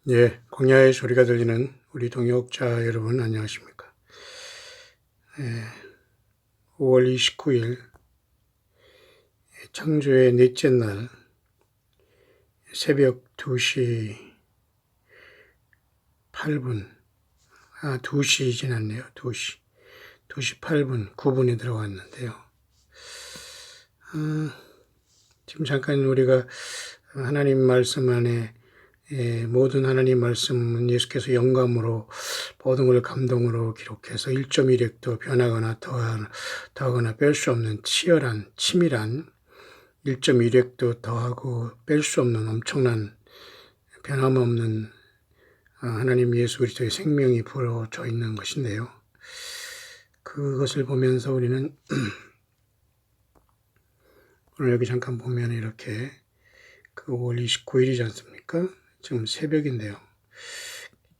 예, 광야의 소리가 들리는 우리 동역자 여러분 안녕하십니까? 5월 29일 창조의 넷째 날 새벽 2시 8분, 2시 지났네요. 2시 8분, 9분에 들어왔는데요. 지금 잠깐 우리가 하나님 말씀 안에 모든 하나님 말씀은 예수께서 영감으로 모든 걸 감동으로 기록해서 1.1획도 변하거나 더하거나 뺄 수 없는 치열한 치밀한 1.1획도 더하고 뺄 수 없는 엄청난 변함없는 하나님 예수 그리스도의 생명이 부어져 있는 것인데요. 그것을 보면서 우리는 오늘 여기 잠깐 보면 이렇게 그 5월 29일이지 않습니까? 지금 새벽인데요.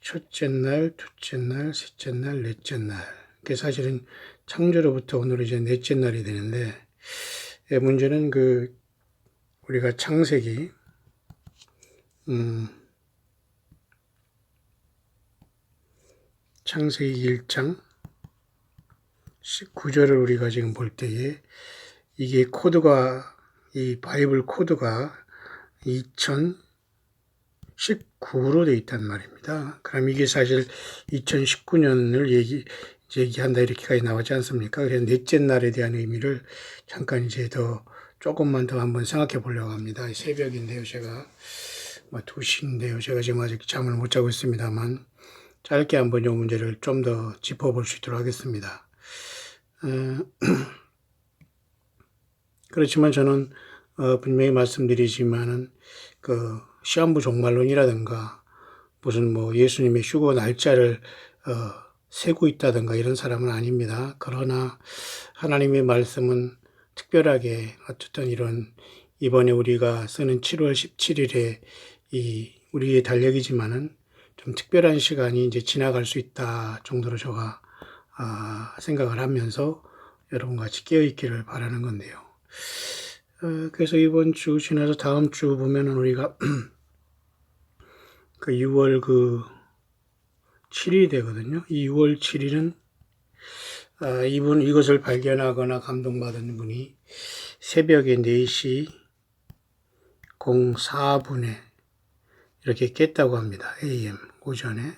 첫째 날, 둘째 날, 셋째 날, 넷째 날. 그게 사실은 창조로부터 오늘 이제 넷째 날이 되는데, 문제는 우리가 창세기 1장 19절을 우리가 지금 볼 때에 이게 이 바이블 코드가 2019로 되어 있단 말입니다. 그럼 이게 사실 2019년을 얘기한다 이렇게까지 나오지 않습니까? 그래서 넷째 날에 대한 의미를 잠깐 이제 조금만 더 한번 생각해 보려고 합니다. 새벽인데요, 제가 2시인데요. 제가 지금 아직 잠을 못 자고 있습니다만 짧게 한번 이 문제를 좀 더 짚어볼 수 있도록 하겠습니다. 그렇지만 저는 분명히 말씀드리지만은 시한부 종말론이라든가 무슨 예수님의 휴거 날짜를 세고 있다든가 이런 사람은 아닙니다. 그러나 하나님의 말씀은 특별하게 어쨌든 이번에 우리가 쓰는 7월 17일에 우리의 달력이지만은 좀 특별한 시간이 이제 지나갈 수 있다 정도로 제가 생각을 하면서 여러분과 같이 깨어있기를 바라는 건데요. 그래서 이번 주 지나서 다음 주 보면은 우리가 6월 7일이 되거든요. 이 6월 7일은 이것을 발견하거나 감동받은 분이 새벽에 4시 04분에 이렇게 깼다고 합니다. AM 오전에.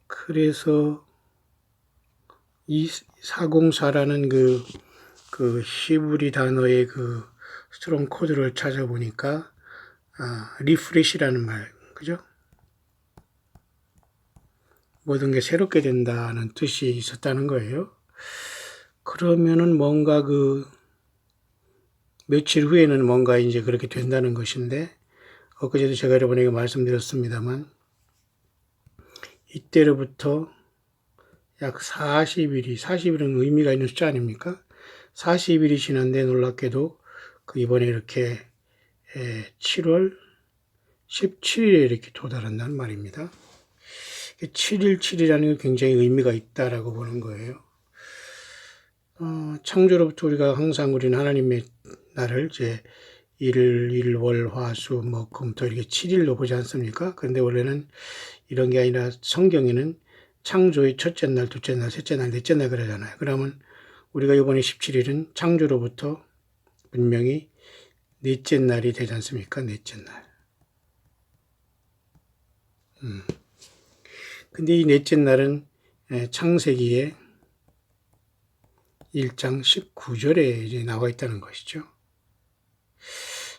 그래서 이 404라는 그 히브리 단어의 스트롱 코드를 찾아보니까 리프레시라는 말, 그죠? 모든 게 새롭게 된다는 뜻이 있었다는 거예요. 그러면은 뭔가 며칠 후에는 뭔가 이제 그렇게 된다는 것인데, 엊그제도 제가 여러분에게 말씀드렸습니다만, 이때로부터 약 40일은 의미가 있는 숫자 아닙니까? 40일이 지난데 놀랍게도 이번에 이렇게 7월 17일에 이렇게 도달한다는 말입니다. 7.17이라는 게 굉장히 의미가 있다라고 보는 거예요. 창조로부터 우리가 항상 우리는 하나님의 날을 이제 일, 월, 화, 수, 목, 금, 토 이렇게 7일로 보지 않습니까? 그런데 원래는 이런 게 아니라 성경에는 창조의 첫째 날, 둘째 날, 셋째 날, 넷째 날 그러잖아요. 그러면 우리가 이번에 17일은 창조로부터 분명히 넷째 날이 되지 않습니까? 넷째 날. 근데 이 넷째 날은 창세기에 1장 19절에 이제 나와 있다는 것이죠.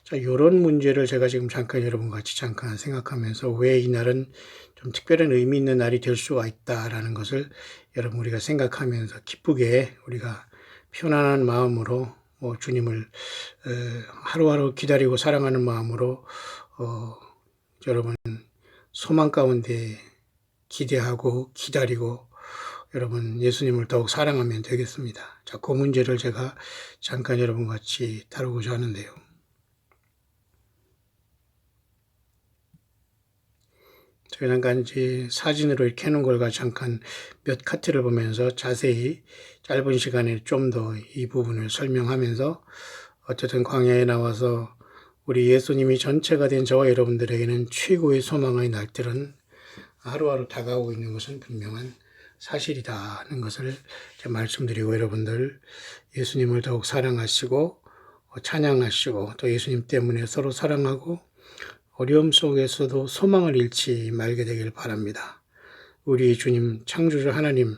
자, 이런 문제를 제가 지금 잠깐 여러분과 같이 잠깐 생각하면서 왜 이 날은 좀 특별한 의미 있는 날이 될 수가 있다라는 것을 여러분 우리가 생각하면서 기쁘게 우리가 편안한 마음으로 주님을 하루하루 기다리고 사랑하는 마음으로 여러분 소망 가운데 기대하고 기다리고 여러분 예수님을 더욱 사랑하면 되겠습니다. 자, 그 문제를 제가 잠깐 여러분과 같이 다루고자 하는데요. 제가 잠깐 이제 사진으로 이렇게 해놓은 걸 잠깐 몇 카트를 보면서 자세히 짧은 시간에 좀 더 이 부분을 설명하면서 어쨌든 광야에 나와서 우리 예수님이 전체가 된 저와 여러분들에게는 최고의 소망의 날들은 하루하루 다가오고 있는 것은 분명한 사실이다 는 것을 말씀드리고, 여러분들 예수님을 더욱 사랑하시고 찬양하시고 또 예수님 때문에 서로 사랑하고 어려움 속에서도 소망을 잃지 말게 되길 바랍니다. 우리 주님 창조주 하나님,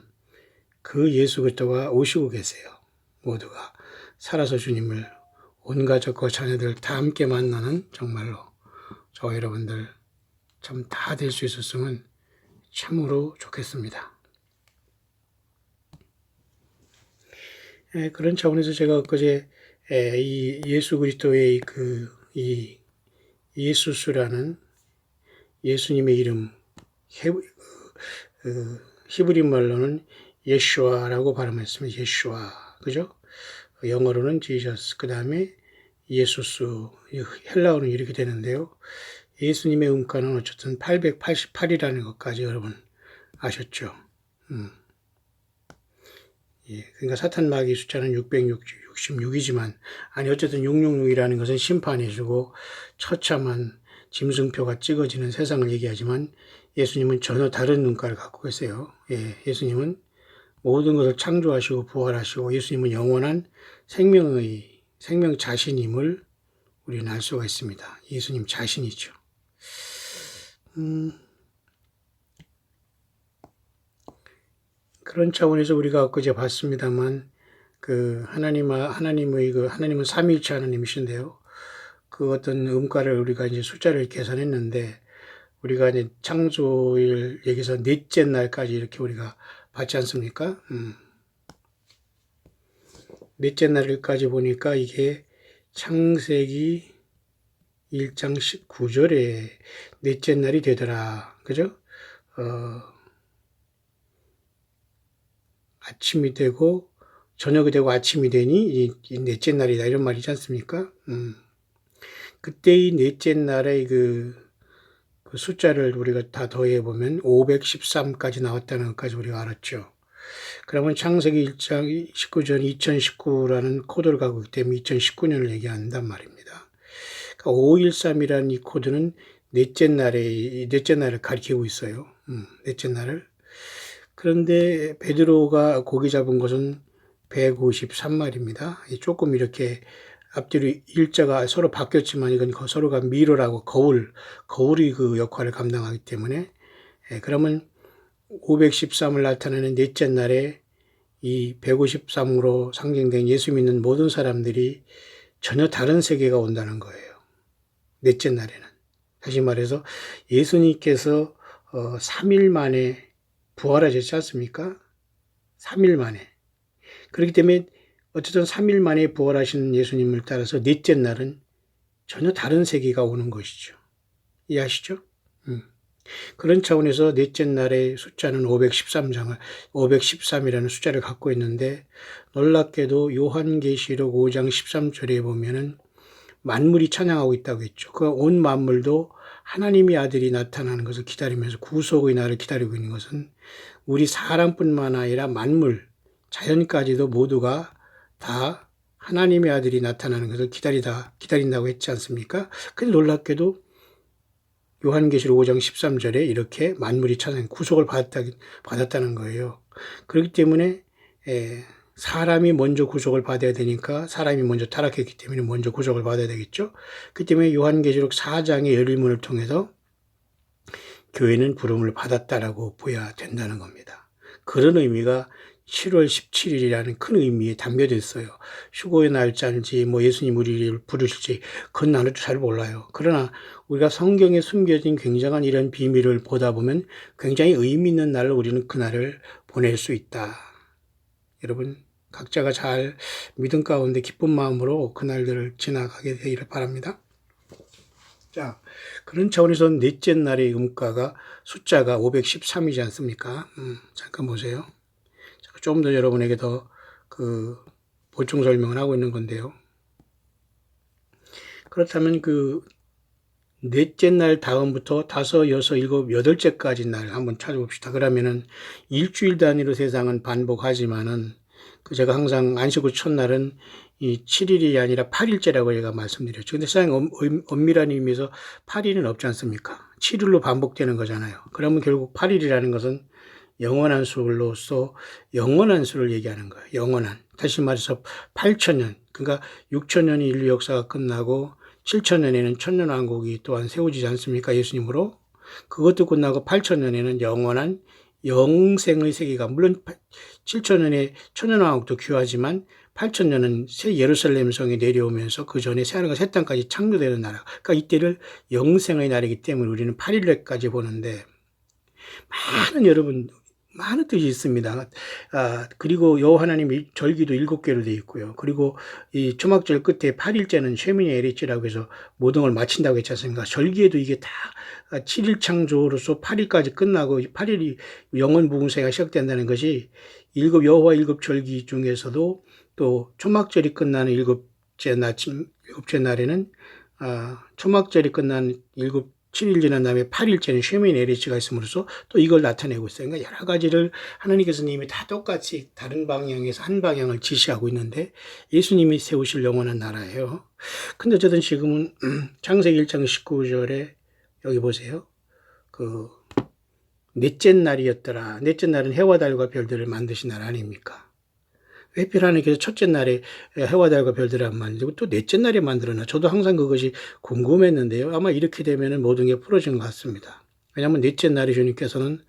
그 예수 그리스도가 오시고 계세요. 모두가 살아서 주님을 온 가족과 자녀들 다 함께 만나는, 정말로 저와 여러분들 참 다 될 수 있었으면 참으로 좋겠습니다. 그런 차원에서 제가 엊그제 이 예수 그리스도의 이 예수스라는 예수님의 이름, 히브리 말로는 예슈아라고 발음했습니다. 예슈아, 그죠? 영어로는 지저스, 그 다음에 예수스, 헬라어는 이렇게 되는데요. 예수님의 음가는 어쨌든 888이라는 것까지 여러분 아셨죠? 예, 그러니까 사탄 마귀 숫자는 666이지만, 아니 어쨌든 666이라는 것은 심판해주고 처참한 짐승표가 찍어지는 세상을 얘기하지만, 예수님은 전혀 다른 눈가를 갖고 계세요. 예, 예수님은 모든 것을 창조하시고 부활하시고 예수님은 영원한 생명 자신임을 우리는 알 수가 있습니다. 예수님 자신이죠. 그런 차원에서 우리가 엊그제 봤습니다만, 하나님은 삼위일체 하나님이신데요. 그 어떤 음가를 우리가 이제 숫자를 계산했는데, 우리가 이제 창조일 여기서 넷째 날까지 이렇게 우리가 봤지 않습니까? 넷째 날까지 보니까 이게 창세기 1장 19절에 넷째 날이 되더라. 그죠? 아침이 되고 저녁이 되고 아침이 되니 이 넷째 날이다, 이런 말이지 않습니까? 그때 이 넷째 날의 그 숫자를 우리가 다 더해보면 513까지 나왔다는 것까지 우리가 알았죠. 그러면 창세기 1장 19절 2019라는 코드를 갖고 있기 때문에 2019년을 얘기한단 말입니다. 그러니까 513이라는 이 코드는 넷째 날을 가리키고 있어요. 넷째 날을. 그런데 베드로가 고기 잡은 것은 153마리입니다. 조금 이렇게 앞뒤로 일자가 서로 바뀌었지만 이건 서로가 미러라고 거울이 그 역할을 감당하기 때문에, 그러면 513을 나타내는 넷째 날에 이 153으로 상징된 예수 믿는 모든 사람들이 전혀 다른 세계가 온다는 거예요. 넷째 날에는. 다시 말해서 예수님께서 3일 만에 부활하셨지 않습니까? 3일 만에. 그렇기 때문에 어쨌든 3일 만에 부활하신 예수님을 따라서 넷째 날은 전혀 다른 세계가 오는 것이죠. 이해하시죠? 그런 차원에서 넷째 날의 숫자는 513이라는 숫자를 갖고 있는데, 놀랍게도 요한계시록 5장 13절에 보면은 만물이 찬양하고 있다고 했죠. 그 온 만물도 하나님의 아들이 나타나는 것을 기다리면서 구속의 날을 기다리고 있는 것은 우리 사람뿐만 아니라 만물, 자연까지도 모두가 다 하나님의 아들이 나타나는 것을 기다린다고 했지 않습니까? 근데 놀랍게도 요한계시록 5장 13절에 이렇게 만물이 찬양, 구속을 받았다는 거예요. 그렇기 때문에 사람이 먼저 구속을 받아야 되니까, 사람이 먼저 타락했기 때문에 먼저 구속을 받아야 되겠죠. 그렇기 때문에 요한계시록 4장의 열일문을 통해서 교회는 부름을 받았다라고 보여야 된다는 겁니다. 그런 의미가 7월 17일이라는 큰 의미에 담겨져 있어요. 휴거의 날짜인지 예수님 우리를 부르실지 그건 나도 잘 몰라요. 그러나 우리가 성경에 숨겨진 굉장한 이런 비밀을 보다 보면 굉장히 의미 있는 날을 우리는 그날을 보낼 수 있다. 여러분 각자가 잘 믿음 가운데 기쁜 마음으로 그날들을 지나가게 되기를 바랍니다. 자, 그런 차원에서 넷째 날의 숫자가 513이지 않습니까? 잠깐 보세요. 좀 더 여러분에게 더 보충 설명을 하고 있는 건데요. 그렇다면 넷째 날 다음부터 5, 6, 7, 8째까지 날 한번 찾아봅시다. 그러면은 일주일 단위로 세상은 반복하지만은 그 제가 항상 안식 후 첫날은 이 7일이 아니라 8일째라고 제가 말씀드렸죠. 근데 사실 엄밀한 의미에서 8일은 없지 않습니까? 7일로 반복되는 거잖아요. 그러면 결국 8일이라는 것은 영원한 수로서 영원한 수를 얘기하는 거예요. 영원한. 다시 말해서 8천년. 그러니까 6천년이 인류 역사가 끝나고 7천년에는 천년왕국이 또한 세워지지 않습니까? 예수님으로. 그것도 끝나고 8천년에는 영원한 영생의 세계가, 물론 7천년에 천년왕국도 귀하지만 8천년은 새 예루살렘 성이 내려오면서 그 전에 새하늘과 새 땅까지 창조되는 나라. 그러니까 이때를 영생의 날이기 때문에 우리는 8일까지 보는데, 많은 뜻이 있습니다. 그리고 여호와 하나님의 절기도 7개로 되어 있고요. 그리고 이 초막절 끝에 8일째는 쉐미니 에리치라고 해서 모든 걸 마친다고 했지 않습니까? 절기에도 이게 다 7일 창조로서 8일까지 끝나고 8일이 영원 부흥세가 시작된다는 것이 여호와 7절기 중에서도 또 초막절이 끝나는 일곱째 날에는 초막절이 끝난 7일 지난 다음에 8일째는 쉐미니 에리치가 있음으로써 또 이걸 나타내고 있어요. 그러니까 여러 가지를 하나님께서 이미 다 똑같이 다른 방향에서 한 방향을 지시하고 있는데 예수님이 세우실 영원한 나라예요. 근데 어쨌든 지금은 창세기 1장 19절에 여기 보세요. 넷째 날이었더라. 넷째 날은 해와 달과 별들을 만드신 날 아닙니까? 왜 하나님께서 첫째 날에 해와 달과 별들을 안 만들고 또 넷째 날에 만들었나? 저도 항상 그것이 궁금했는데요. 아마 이렇게 되면은 모든 게 풀어진 것 같습니다. 왜냐하면 넷째 날에 주님께서는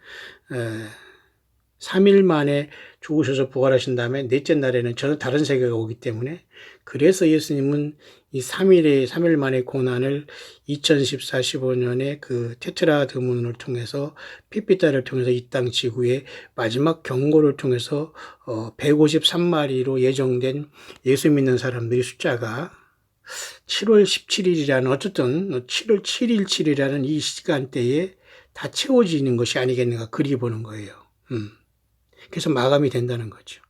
3일 만에 죽으셔서 부활하신 다음에 넷째 날에는 전혀 다른 세계가 오기 때문에, 그래서 예수님은 이 3일 만의 고난을 2014-15년에 그 테트라 드문을 통해서 피피다를 통해서 이 땅 지구의 마지막 경고를 통해서 153마리로 예정된 예수 믿는 사람들의 숫자가 7월 17일이라는 어쨌든 7월 7일 7일이라는 이 시간대에 다 채워지는 것이 아니겠는가 그리 보는 거예요. 그래서 마감이 된다는 거죠.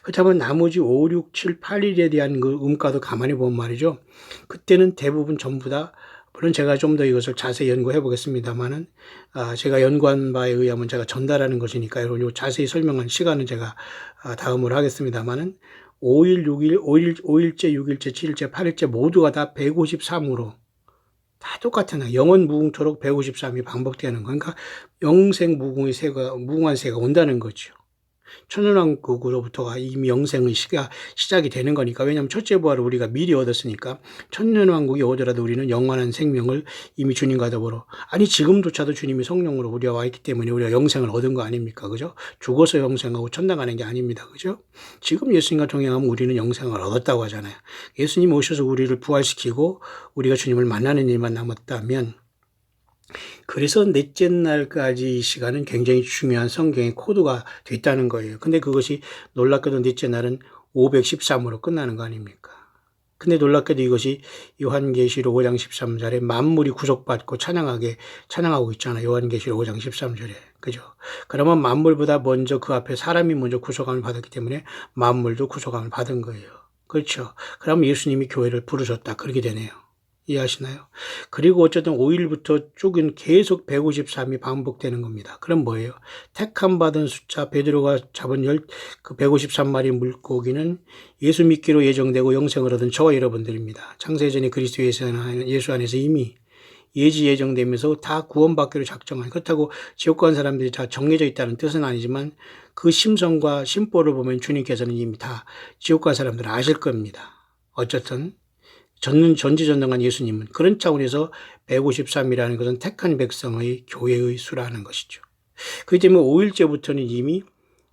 그렇다면 나머지 5, 6, 7, 8일에 대한 그 음가도 가만히 보면 말이죠. 그때는 대부분 전부 다, 물론 제가 좀 더 이것을 자세히 연구해 보겠습니다만은, 제가 연구한 바에 의하면 제가 전달하는 것이니까 요 자세히 설명한 시간은 제가 다음으로 하겠습니다만은, 5일, 6일, 5일째, 6일째, 7일째, 8일째 모두가 다 153으로 다 똑같은 영원 무궁토록 153이 반복되는 거. 그러니까 영생 무궁한 세가 온다는 거죠. 천년왕국으로부터가 이미 영생의 시작이 되는 거니까. 왜냐하면 첫째 부활을 우리가 미리 얻었으니까 천년왕국이 오더라도 우리는 영원한 생명을 이미 주님과 더불어, 아니 지금조차도 주님이 성령으로 우리와 와 있기 때문에 우리가 영생을 얻은 거 아닙니까? 그죠? 죽어서 영생하고 천당 가는 게 아닙니다. 그죠? 지금 예수님과 동행하면 우리는 영생을 얻었다고 하잖아요. 예수님 오셔서 우리를 부활시키고 우리가 주님을 만나는 일만 남았다면, 그래서 넷째 날까지 이 시간은 굉장히 중요한 성경의 코드가 됐다는 거예요. 근데 그것이 놀랍게도 넷째 날은 513으로 끝나는 거 아닙니까? 근데 놀랍게도 이것이 요한계시록 5장 13절에 만물이 구속받고 찬양하고 있잖아요. 요한계시록 5장 13절에. 그죠? 그러면 만물보다 먼저 그 앞에 사람이 먼저 구속함을 받았기 때문에 만물도 구속함을 받은 거예요. 그렇죠? 그러면 예수님이 교회를 부르셨다. 그렇게 되네요. 이해하시나요? 그리고 어쨌든 5일부터 쭉은 계속 153이 반복되는 겁니다. 그럼 뭐예요? 택함 받은 숫자, 베드로가 잡은 그 153마리 물고기는 예수 믿기로 예정되고 영생을 얻은 저와 여러분들입니다. 창세전에 그리스도 예수 안에서 이미 예정되면서 다 구원받기로 작정한, 그렇다고 지옥 간 사람들이 다 정해져 있다는 뜻은 아니지만 그 심성과 심보를 보면 주님께서는 이미 다 지옥 간 사람들을 아실 겁니다. 어쨌든 전지전능한 예수님은 그런 차원에서 153이라는 것은 택한 백성의 교회의 수라는 것이죠. 그렇기 때문에 5일째부터는 이미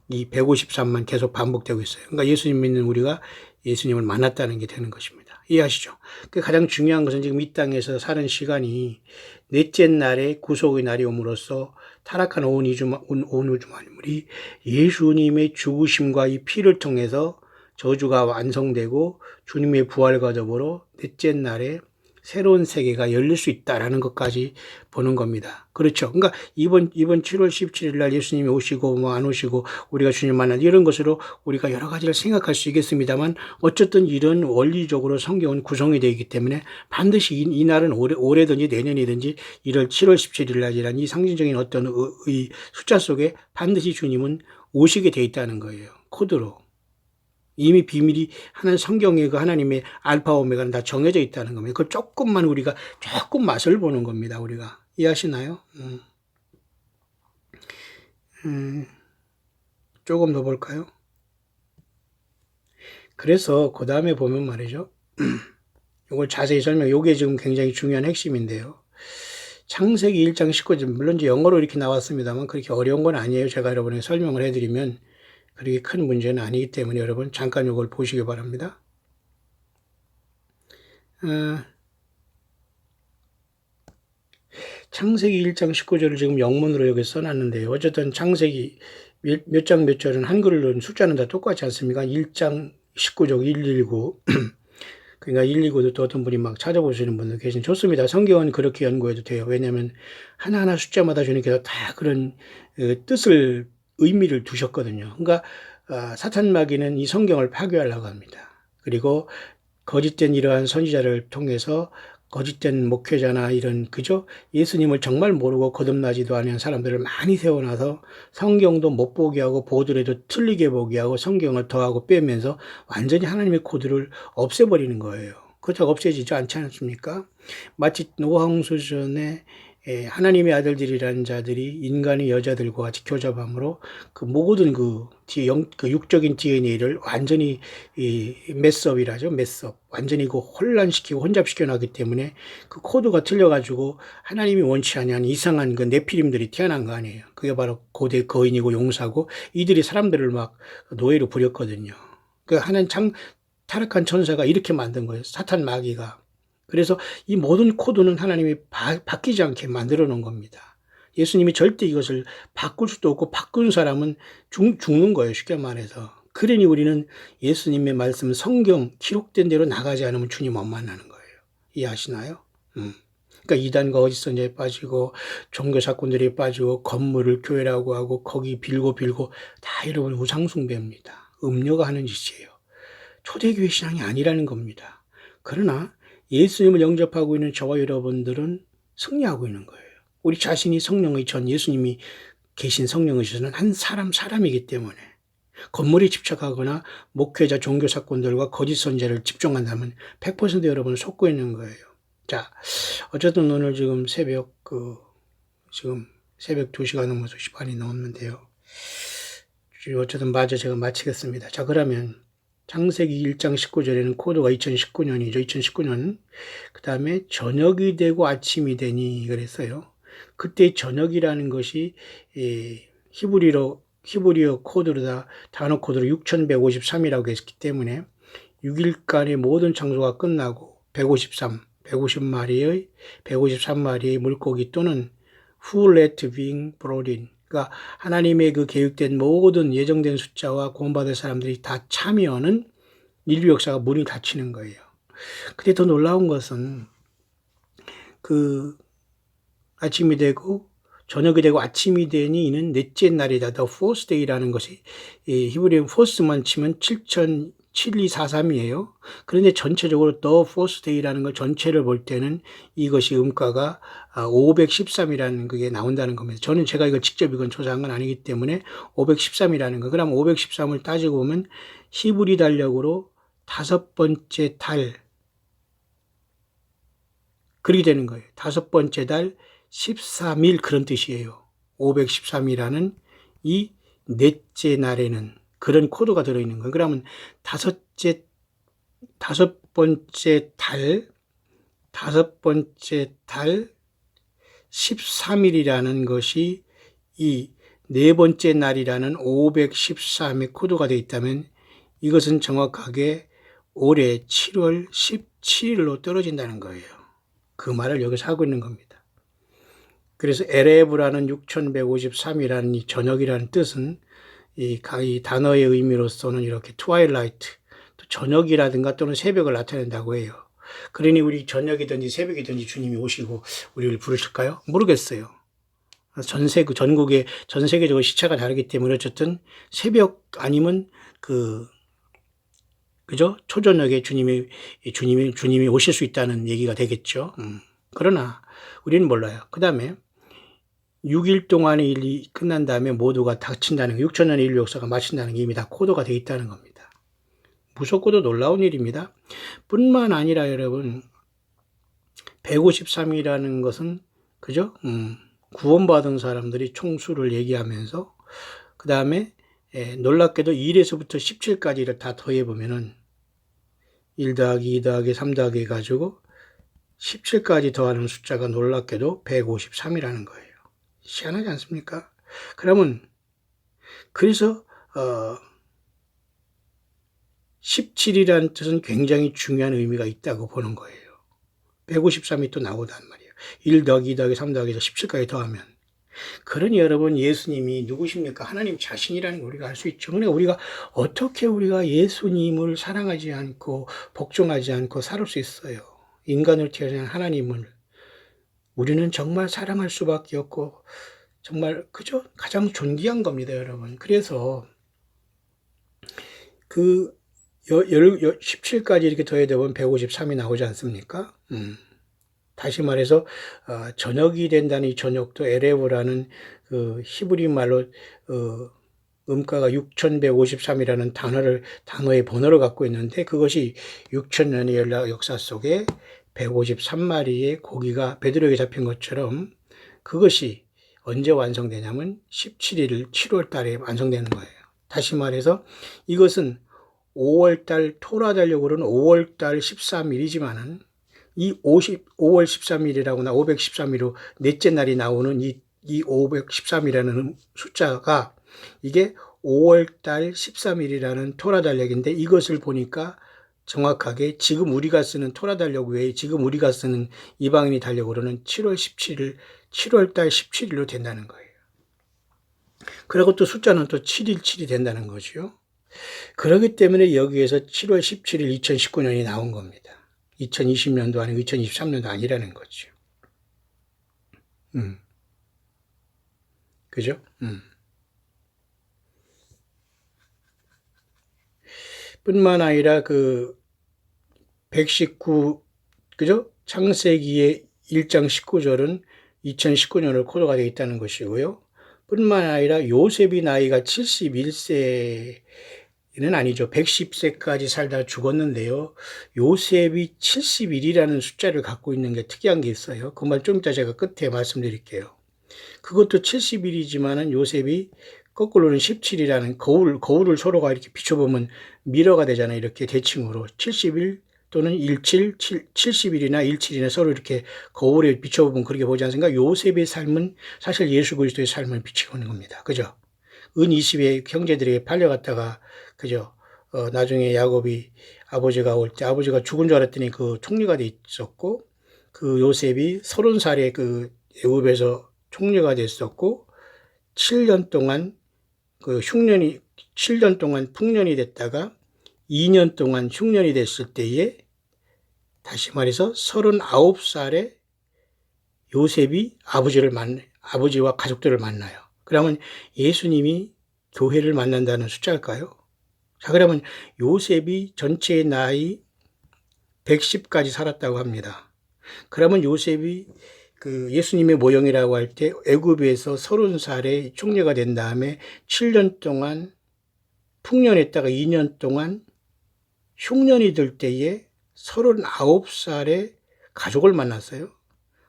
이 153만 계속 반복되고 있어요. 그러니까 예수님 믿는 우리가 예수님을 만났다는 게 되는 것입니다. 이해하시죠? 가장 중요한 것은 지금 이 땅에서 사는 시간이 넷째 날에 구속의 날이 옴으로써 타락한 온 우주 만물이 예수님의 죽으심과 이 피를 통해서 저주가 완성되고 주님의 부활과 더불어 넷째 날에 새로운 세계가 열릴 수 있다라는 것까지 보는 겁니다. 그렇죠. 그러니까 이번 7월 17일 날 예수님이 오시고 뭐 안 오시고 우리가 주님 만난 이런 것으로 우리가 여러 가지를 생각할 수 있겠습니다만, 어쨌든 이런 원리적으로 성경은 구성이 되어 있기 때문에 반드시 이 날은 올해든지 내년이든지 7월 17일 날이라는 이 상징적인 어떤 이 숫자 속에 반드시 주님은 오시게 되어 있다는 거예요. 코드로. 이미 비밀이 하나님 성경에 그 하나님의 알파 오메가는 다 정해져 있다는 겁니다. 그걸 조금만 우리가 조금 맛을 보는 겁니다. 우리가 이해하시나요? 조금 더 볼까요? 그래서 그 다음에 보면 말이죠. 이걸 자세히 이게 지금 굉장히 중요한 핵심인데요. 창세기 1장 19절, 물론 이제 영어로 이렇게 나왔습니다만 그렇게 어려운 건 아니에요. 제가 여러분에게 설명을 해드리면 그렇게 큰 문제는 아니기 때문에 여러분 잠깐 이걸 보시기 바랍니다. 창세기 1장 19절을 지금 영문으로 여기 써놨는데요. 어쨌든 창세기 몇 장 몇 절은 한글로는 숫자는 다 똑같지 않습니까? 1장 19절 119 그러니까 119도 또 어떤 분이 막 찾아보시는 분들 계신 좋습니다. 성경은 그렇게 연구해도 돼요. 왜냐하면 하나하나 숫자마다 주님께서 다 그런 뜻을 의미를 두셨거든요. 그러니까 사탄 마귀는 이 성경을 파괴하려고 합니다. 그리고 거짓된 이러한 선지자를 통해서 거짓된 목회자나 이런 그죠? 예수님을 정말 모르고 거듭나지도 않은 사람들을 많이 세워놔서 성경도 못 보게 하고 보더라도 틀리게 보게 하고 성경을 더하고 빼면서 완전히 하나님의 코드를 없애버리는 거예요. 그렇다고 없애지지 않지 않습니까? 마치 노아홍수전에 하나님의 아들들이라는 자들이 인간의 여자들과 같이 교잡함으로 그 모든 그 육적인 DNA를 완전히 메스업이라죠. 메스업. 완전히 그 혼란시키고 혼잡시켜 놨기 때문에 그 코드가 틀려가지고 하나님이 원치 아니한 이상한 그 네피림들이 태어난 거 아니에요. 그게 바로 고대 거인이고 용사고 이들이 사람들을 막 노예로 부렸거든요. 그 하나님 참 타락한 천사가 이렇게 만든 거예요. 사탄 마귀가. 그래서 이 모든 코드는 하나님이 바뀌지 않게 만들어 놓은 겁니다. 예수님이 절대 이것을 바꿀 수도 없고 바꾼 사람은 죽는 거예요. 쉽게 말해서. 그러니 우리는 예수님의 말씀 성경 기록된 대로 나가지 않으면 주님 못 만나는 거예요. 이해하시나요? 그러니까 이단과 어짓선자에 빠지고 종교 사건들이 빠지고 건물을 교회라고 하고 거기 빌고 다 여러분 우상숭배입니다. 음료가 하는 짓이에요. 초대교회 신앙이 아니라는 겁니다. 그러나 예수님을 영접하고 있는 저와 여러분들은 승리하고 있는 거예요. 우리 자신이 성령의 전 예수님이 계신 성령의 전은 한 사람이기 때문에 건물에 집착하거나 목회자 종교 사건들과 거짓 선자를 집중한다면 100% 여러분은 속고 있는 거예요. 자, 어쨌든 오늘 지금 새벽 2시가 넘어서 10반이 넘었는데요. 어쨌든 마저 제가 마치겠습니다. 자, 그러면 창세기 1장 19절에는 코드가 2019년이죠. 2019년. 그 다음에 저녁이 되고 아침이 되니 그랬어요. 그때 저녁이라는 것이 히브리어 코드로다 단어 코드로 6153이라고 했기 때문에 6일간의 모든 창조가 끝나고 153마리의 물고기 또는 who let being brought in 그러니까 하나님의 그 계획된 모든 예정된 숫자와 구원받을 사람들이 다 참여하는 인류 역사가 문이 닫히는 거예요. 근데 더 놀라운 것은 그 아침이 되고 저녁이 되고 아침이 되니 이는 넷째 날이다. The fourth day라는 것이 히브리어 fourth만 치면 7243이에요. 그런데 전체적으로 The fourth day라는 걸 전체를 볼 때는 이것이 음가가 513이라는 그게 나온다는 겁니다. 저는 제가 이걸 직접 이건 조사한 건 아니기 때문에 513이라는 거. 그럼 513을 따지고 보면 히브리 달력으로 5번째 달 그렇게 되는 거예요. 5번째 달 13일 그런 뜻이에요. 513이라는 이 넷째 날에는 그런 코드가 들어있는 거예요. 그러면 다섯 번째 달 13일이라는 것이 이 네 번째 날이라는 513의 코드가 되어 있다면 이것은 정확하게 올해 7월 17일로 떨어진다는 거예요. 그 말을 여기서 하고 있는 겁니다. 그래서 에레브라는 6153이라는 이 저녁이라는 뜻은 이 단어의 의미로서는 이렇게 트와일라이트, 또 저녁이라든가 또는 새벽을 나타낸다고 해요. 그러니 우리 저녁이든지 새벽이든지 주님이 오시고 우리를 부르실까요? 모르겠어요. 전 세계적으로 시차가 다르기 때문에 어쨌든 새벽 아니면 그죠? 초저녁에 주님이 오실 수 있다는 얘기가 되겠죠. 그러나 우리는 몰라요. 그 다음에 6일 동안의 일이 끝난 다음에 모두가 닥친다는 거, 6천년의 인류 역사가 마친다는 게 이미 다 코드가 되어 있다는 겁니다. 무섭고도 놀라운 일입니다. 뿐만 아니라 여러분 153이라는 것은 그죠? 구원받은 사람들이 총수를 얘기하면서 그 다음에 놀랍게도 1에서부터 17까지를 다 더해보면은 1 더하기 2 더하기 3 더하기 해가지고 17까지 더하는 숫자가 놀랍게도 153이라는 거예요. 희한하지 않습니까? 그러면 그래서 17이라는 뜻은 굉장히 중요한 의미가 있다고 보는 거예요. 153이 또 나오단 말이에요. 1 더하기 2 더하기 3 더하기 해서 17까지 더하면. 그러니 여러분 예수님이 누구십니까? 하나님 자신이라는 걸 우리가 알 수 있죠. 그러니까 우리가 어떻게 우리가 예수님을 사랑하지 않고 복종하지 않고 살 수 있어요. 인간을 태어난 하나님을 우리는 정말 사랑할 수밖에 없고 정말 그죠? 가장 존귀한 겁니다, 여러분. 그래서 그 17까지 이렇게 더해야 되면 153이 나오지 않습니까? 다시 말해서 저녁이 된다는 이 저녁도 에레브라는 그 히브리 말로 음가가 6153이라는 단어의 번호를 갖고 있는데 그것이 6000년의 역사 속에 153마리의 고기가 베드로에게 잡힌 것처럼 그것이 언제 완성되냐면 17일 7월 달에 완성되는 거예요. 다시 말해서 이것은 5월달 토라달력으로는 5월달 13일이지만은 이 5월 13일이라거나 513일로 넷째 날이 나오는 이 513이라는 숫자가 이게 5월달 13일이라는 토라달력인데 이것을 보니까 정확하게 지금 우리가 쓰는 토라달력 외에 지금 우리가 쓰는 이방인이 달력으로는 7월 17일, 7월달 17일로 된다는 거예요. 그리고 또 숫자는 또 717이 된다는 거죠. 그렇기 때문에 여기에서 7월 17일 2019년이 나온 겁니다. 2020년도 아니고 2023년도 아니라는 거죠. 그죠? 뿐만 아니라 그 119, 그죠? 창세기의 1장 19절은 2019년을 코드가 되어 있다는 것이고요. 뿐만 아니라 요셉이 나이가 71세는 아니죠. 110세까지 살다 죽었는데요. 요셉이 71이라는 숫자를 갖고 있는 게 특이한 게 있어요. 그 말 좀 이따 제가 끝에 말씀드릴게요. 그것도 70일이지만은 요셉이 거꾸로는 17이라는 거울을 서로가 이렇게 비춰보면 미러가 되잖아요. 이렇게 대칭으로 70일 또는 70일이나 17이나 서로 이렇게 거울에 비춰보면 그렇게 보지 않습니까? 요셉의 삶은 사실 예수 그리스도의 삶을 비치고 있는 겁니다. 그죠? 은 20의 형제들에게 팔려갔다가 그죠? 나중에 야곱이 아버지가 올 때 아버지가 죽은 줄 알았더니 그 총리가 돼 있었고 그 요셉이 30살에 그 애굽에서 총리가 됐었고 7년 동안 그 흉년이 7년 동안 풍년이 됐다가 2년 동안 흉년이 됐을 때에 다시 말해서 39살에 요셉이 아버지와 가족들을 만나요. 그러면 예수님이 교회를 만난다는 숫자일까요? 자, 그러면 요셉이 전체의 나이 110까지 살았다고 합니다. 그러면 요셉이 그 예수님의 모형이라고 할 때 애굽에서 30살에 총리가 된 다음에 7년 동안 풍년했다가 2년 동안 흉년이 들 때에 39살에 가족을 만났어요.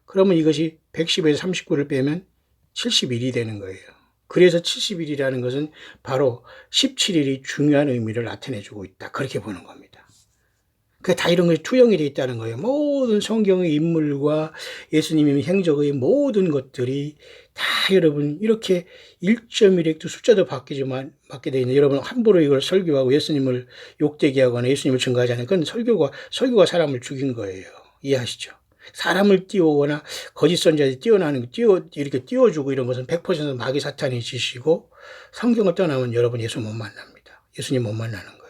그러면 이것이 110에서 39를 빼면 71이 되는 거예요. 그래서 70일이라는 것은 바로 17일이 중요한 의미를 나타내주고 있다. 그렇게 보는 겁니다. 다 이런 것이 투영이 되어 있다는 거예요. 모든 성경의 인물과 예수님의 행적의 모든 것들이 다 여러분 이렇게 1.1획도 숫자도 바뀌게 되어 있는 여러분 함부로 이걸 설교하고 예수님을 욕되게 하거나 예수님을 증거하지 않는 그건 설교가 사람을 죽인 거예요. 이해하시죠? 사람을 띄우거나 거짓 선지자들이 이렇게 띄워주고 이런 것은 100% 마귀 사탄의 짓이고 성경을 떠나면 여러분 예수 못 만납니다. 예수님 못 만나는 거예요.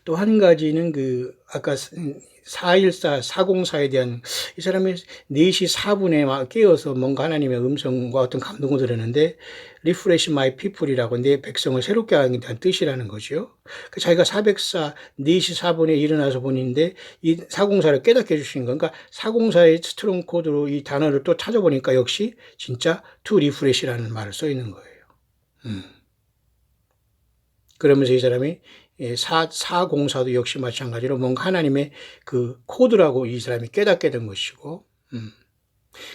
또 한 가지는 그 아까 414에 대한 이 사람이 4시 4분에 막 깨어서 뭔가 하나님의 음성과 어떤 감동을 들었는데 Refresh my people이라고 내 백성을 새롭게 하는 데 대한 뜻이라는 거죠. 자기가 404 4시 4분에 일어나서 보는데 이 404를 깨닫게 해주시는 건 그러니까 404의 스트롱 코드로 이 단어를 또 찾아보니까 역시 진짜 to refresh라는 말을 써 있는 거예요. 그러면서 이 사람이 사공사도 역시 마찬가지로 뭔가 하나님의 그 코드라고 이 사람이 깨닫게 된 것이고,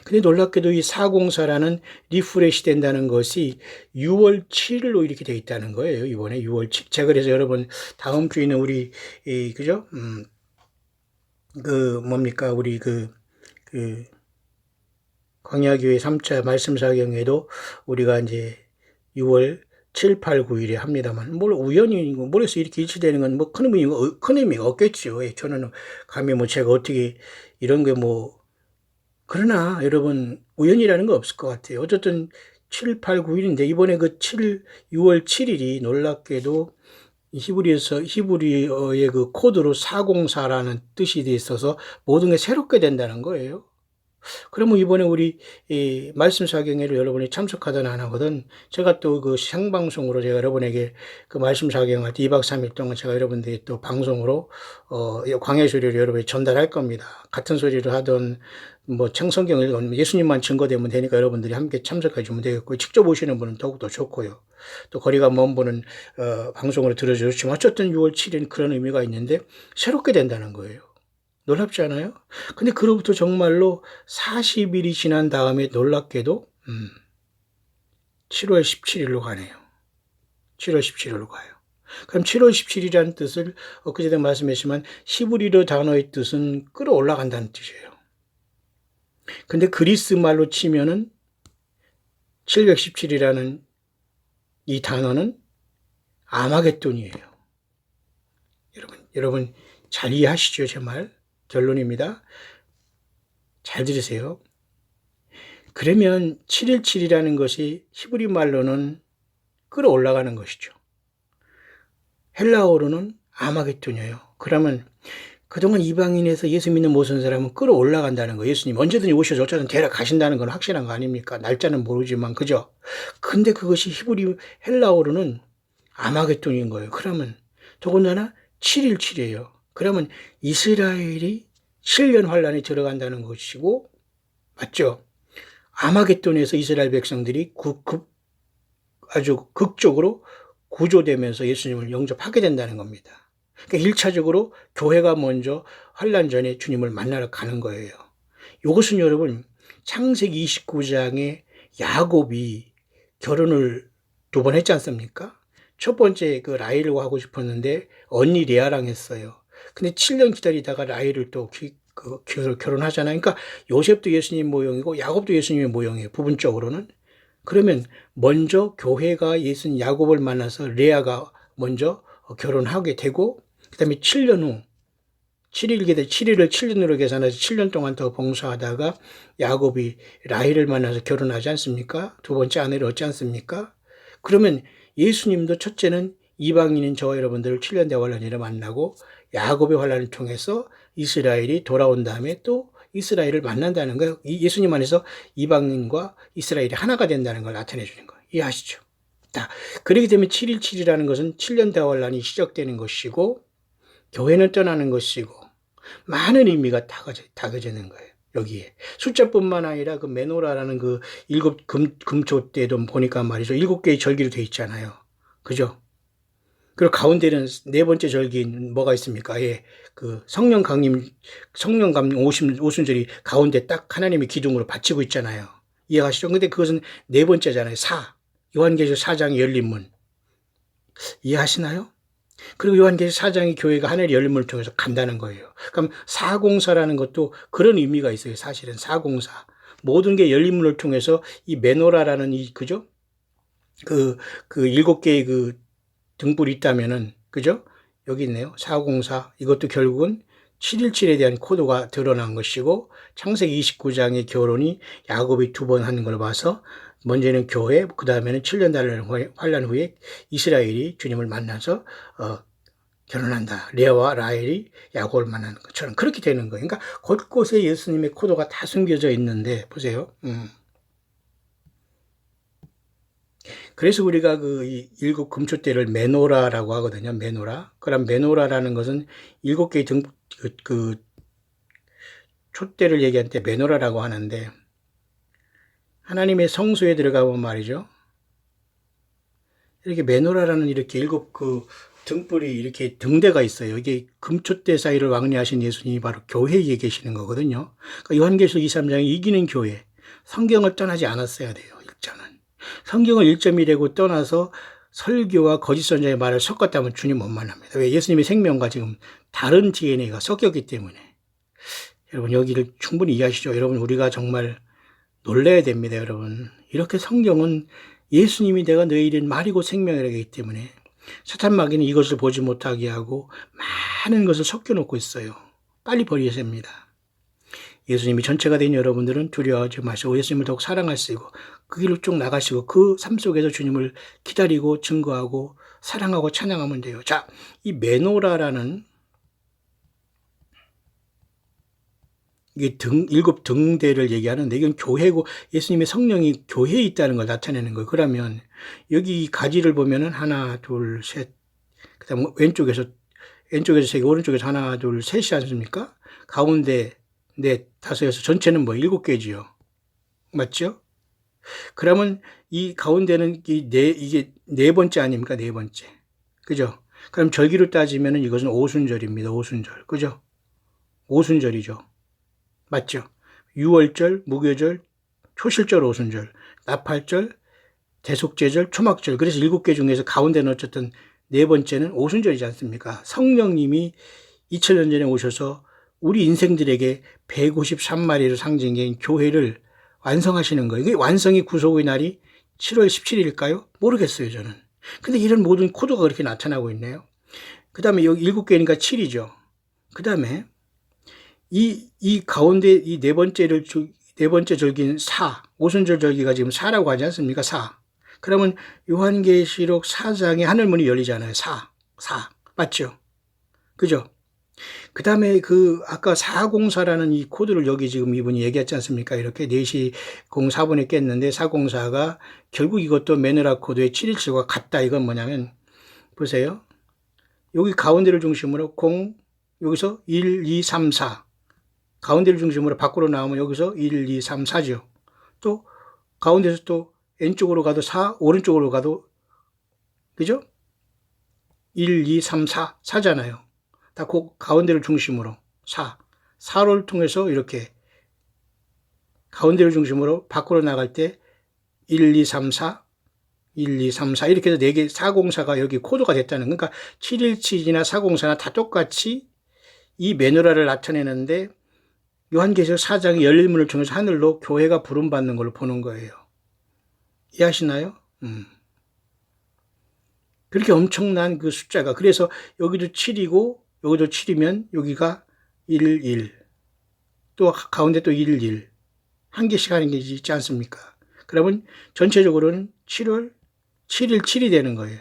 근데 놀랍게도 이 사공사라는 리프레시 된다는 것이 6월 7일로 이렇게 돼 있다는 거예요. 이번에 6월 7일. 제가 그래서 여러분, 다음 주에는 우리, 그죠? 뭡니까? 우리 광야교회 3차 말씀 사경에도 우리가 이제 6월 7, 8, 9일에 합니다만, 뭘 우연히, 모르겠어요. 이렇게 일치되는 건 뭐 큰 의미가 없겠죠. 저는 감히 뭐 제가 어떻게 이런 게 뭐, 그러나 여러분, 우연이라는 거 없을 것 같아요. 어쨌든 7, 8, 9일인데, 이번에 그 6월 7일이 놀랍게도 히브리어의 그 코드로 404라는 뜻이 돼 있어서 모든 게 새롭게 된다는 거예요. 그러면 이번에 우리 이 말씀 사경회를 여러분이 참석하든 안 하거든 제가 또 그 생방송으로 제가 여러분에게 그 말씀 사경할 때 2박 3일 동안 제가 여러분들이 또 방송으로 광야 소리를 여러분이 전달할 겁니다. 같은 소리를 하던 뭐 창성경을 읽으면 예수님만 증거되면 되니까 여러분들이 함께 참석해 주면 되겠고 직접 오시는 분은 더욱더 좋고요. 또 거리가 먼 분은 방송으로 들어주시면 어쨌든 6월 7일 그런 의미가 있는데 새롭게 된다는 거예요. 놀랍지 않아요? 근데 그로부터 정말로 40일이 지난 다음에 놀랍게도 7월 17일로 가네요. 7월 17일로 가요. 그럼 7월 17일이라는 뜻을 엊그제도 말씀했지만 히브리어 단어의 뜻은 끌어올라간다는 뜻이에요. 근데 그리스 말로 치면은 717이라는 이 단어는 아마겟돈이에요. 여러분 잘 이해하시죠? 제 말? 결론입니다. 잘 들으세요. 그러면 717이라는 것이 히브리 말로는 끌어올라가는 것이죠. 헬라어로는 아마겟돈이에요. 그러면 그동안 이방인에서 예수 믿는 모든 사람은 끌어올라간다는 거예요. 예수님 언제든지 오셔서 어쩌든 데려가신다는 건 확실한 거 아닙니까? 날짜는 모르지만 그죠? 근데 그것이 헬라어로는 아마겟돈인 거예요. 그러면 더군다나 717이에요. 그러면 이스라엘이 7년 환란에 들어간다는 것이고 맞죠? 아마겟돈에서 이스라엘 백성들이 아주 극적으로 구조되면서 예수님을 영접하게 된다는 겁니다. 그러니까 1차적으로 교회가 먼저 환란 전에 주님을 만나러 가는 거예요. 이것은 여러분 창세기 29장에 야곱이 결혼을 2번 했지 않습니까? 첫 번째 그 라헬과 하고 싶었는데 언니 레아랑 했어요. 근데 7년 기다리다가 라헬을 또 결혼하잖아요. 그러니까 요셉도 예수님 모형이고 야곱도 예수님의 모형이에요. 부분적으로는. 그러면 먼저 교회가 예수님 야곱을 만나서 레아가 먼저 결혼하게 되고 그다음에 7년 후 7일을 7년으로 계산해서 7년 동안 더 봉사하다가 야곱이 라헬을 만나서 결혼하지 않습니까? 두 번째 아내를 얻지 않습니까? 그러면 예수님도 첫째는 이방인인 저와 여러분들을 7년 대환란이라 만나고 야곱의 환란을 통해서 이스라엘이 돌아온 다음에 또 이스라엘을 만난다는 거예요. 예수님 안에서 이방인과 이스라엘이 하나가 된다는 걸 나타내 주는 거예요. 이해하시죠? 그렇기 때문에 7.17이라는 것은 7년 대환란이 시작되는 것이고 교회는 떠나는 것이고 많은 의미가 다겨져 있는 거예요. 여기에 숫자뿐만 아니라 그 메노라라는 그 7 금초 때도 보니까 말이죠. 7개의 절기로 되어 있잖아요. 그죠? 그리고 가운데는 네 번째 절기인 뭐가 있습니까? 예. 그 성령 강림 오순절이 가운데 딱 하나님의 기둥으로 받치고 있잖아요. 이해하시죠? 근데 그것은 네 번째잖아요. 요한계시록 4장의 열린 문. 이해하시나요? 그리고 요한계시록 4장의 교회가 하늘의 열린 문을 통해서 간다는 거예요. 그럼 404라는 것도 그런 의미가 있어요. 사실은 404. 모든 게 열린 문을 통해서 이 메노라라는 그죠? 그 7개의 그 등불이 있다면은, 그죠? 여기 있네요. 404. 이것도 결국은 717에 대한 코드가 드러난 것이고, 창세기 29장의 결혼이 야곱이 2번 하는 걸 봐서, 먼저는 교회, 그 다음에는 7년 환란 후에 이스라엘이 주님을 만나서, 결혼한다. 레아와 라헬이 야곱을 만나는 것처럼 그렇게 되는 거예요. 그러니까 곳곳에 예수님의 코드가 다 숨겨져 있는데, 보세요. 그래서 우리가 그 7 금초대를 메노라라고 하거든요. 메노라. 그럼 메노라라는 것은 7개의 촛대를 얘기할 때 메노라라고 하는데, 하나님의 성소에 들어가면 말이죠. 이렇게 메노라라는 이렇게 7 등불이 이렇게 등대가 있어요. 이게 금초대 사이를 왕래하신 예수님이 바로 교회에 계시는 거거든요. 그러니까 요한계시록 23장에 이기는 교회, 성경을 떠나지 않았어야 돼요. 일자는 성경을 1.1이라고 떠나서 설교와 거짓 선자의 말을 섞었다면 주님 못 만납니다. 왜? 예수님의 생명과 지금 다른 DNA가 섞였기 때문에. 여러분 여기를 충분히 이해하시죠? 여러분 우리가 정말 놀라야 됩니다. 여러분 이렇게 성경은 예수님이 내가 너희를 말이고 생명이라고 하기 때문에 사탄 마귀는 이것을 보지 못하게 하고 많은 것을 섞여놓고 있어요. 빨리 버려야 됩니다. 예수님이 전체가 된 여러분들은 두려워하지 마시고 예수님을 더욱 사랑하시고 그 길로 쭉 나가시고 그 삶 속에서 주님을 기다리고 증거하고 사랑하고 찬양하면 돼요. 자, 이 메노라라는 이게 일곱 등대를 얘기하는데 이건 교회고 예수님의 성령이 교회에 있다는 걸 나타내는 거예요. 그러면 여기 이 가지를 보면은 하나, 둘, 셋, 그 다음 왼쪽에서 세 개, 오른쪽에서 하나, 둘, 셋이 않습니까? 가운데 넷, 다섯에서 전체는 뭐 7개지요. 맞죠? 그러면 이 가운데는 이게 네 번째 아닙니까? 네 번째. 그죠? 그럼 절기로 따지면은 이것은 오순절입니다. 오순절. 그죠? 오순절이죠. 맞죠? 유월절, 무교절, 초실절, 오순절, 나팔절, 대속제절, 초막절. 그래서 7개 중에서 가운데는 어쨌든 네 번째는 오순절이지 않습니까? 성령님이 2000년 전에 오셔서 우리 인생들에게 153마리를 상징한 교회를 완성하시는 거예요. 이게 완성이 구속의 날이 7월 17일일까요? 모르겠어요, 저는. 근데 이런 모든 코드가 그렇게 나타나고 있네요. 그 다음에 여기 7개니까 7이죠. 그 다음에 이 가운데 이 네 번째 절기는 오순절 절기가 지금 4라고 하지 않습니까? 4. 그러면 요한계시록 4장에 하늘문이 열리잖아요. 4. 맞죠? 그죠? 그 다음에 아까 404라는 이 코드를 여기 지금 이분이 얘기했지 않습니까? 이렇게 4시 04분에 깼는데 404가 결국 이것도 메누라 코드의 717과 같다. 이건 뭐냐면, 보세요. 여기 가운데를 중심으로 여기서 1, 2, 3, 4. 가운데를 중심으로 밖으로 나오면 여기서 1, 2, 3, 4죠. 또 가운데서 또 왼쪽으로 가도 4, 오른쪽으로 가도 그죠? 1, 2, 3, 4잖아요. 다 그 가운데를 중심으로 4를 통해서 이렇게 가운데를 중심으로 밖으로 나갈 때 1, 2, 3, 4, 1, 2, 3, 4 이렇게 해서 4개 404가 여기 코드가 됐다는 그러니까 717이나 404나 다 똑같이 이 메누라를 나타내는데 요한계시록 4장의 열린 문을 통해서 하늘로 교회가 부름받는 걸로 보는 거예요. 이해하시나요? 그렇게 엄청난 그 숫자가 그래서 여기도 7이고 여기도 7이면 여기가 1, 또 가운데 또 1. 한 개씩 하는 게 있지 않습니까? 그러면 전체적으로는 7월 7일 7이 되는 거예요.